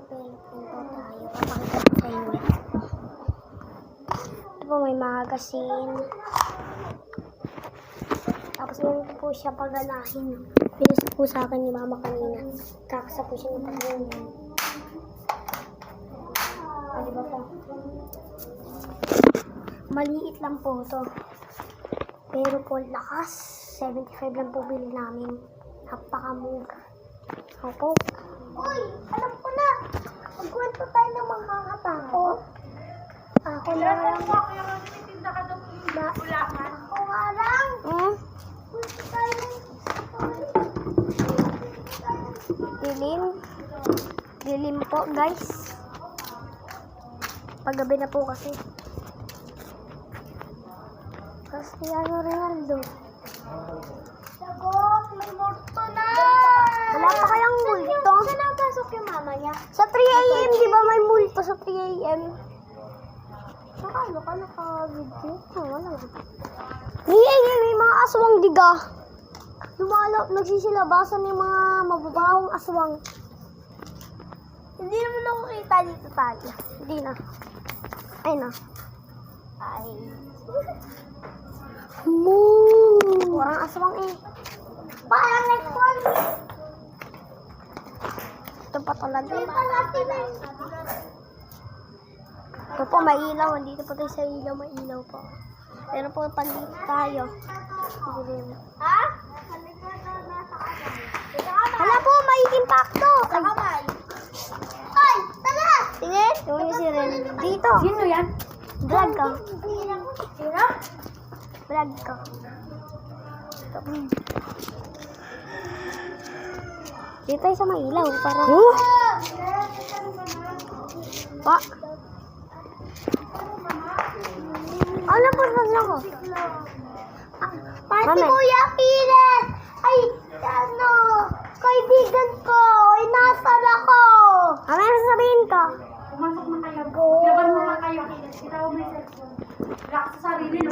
Punto tayo. Papakita ko sa inyo. Ito po may magazine. Tapos meron po siya paganahin. Pinis po sa akin ni mama kanina. Kakasa po siya ng paganahin. O, diba po? Maliit lang po ito. Pero po lakas. 75 lang po bili namin. Napakamura. Opo. Uy! Alam ko na! Magkwento tayo ng mga kakatakot. Ako na lang. Ako nga lang. Dilim. Dilim po, guys. Paggabi na po kasi. Cristiano Ronaldo. Sagot! May multo na! Wala pa kayang multo? Saan napasok yung mama niya? Sa 3 AM, di ba may multo sa 3 AM? Saka ano ka naka-video? Wala. 3 AM, may mga aswang diga. Nagsisilabasan yung mga mababawang aswang. Hindi naman ako kita dito tayo. Hindi na. Ay na. Ay. Moo! Parang aswang eh. Parang next one. Ito pa talaga. Ito po, may ilaw. Dito po tayo sa ilaw. May ilaw po. Pero po, pag dito tayo. Ha? Hala po, may impacto. Ay, tara! Tingin. Yung si Ren. Dito. Sino yan? Vlog ka. Sino? Vlog ka. Ito. Dito tayo sa may ilaw. Para... Pa. Ano po sa ako? Pati Kuya Piles! Ay, ano, kaibigan ko, inasan ako! Ano yung sasabihin ka? Pumasok na kayo. Laban mo na kayo. Kita mo may cellphone. Relax sa sarili.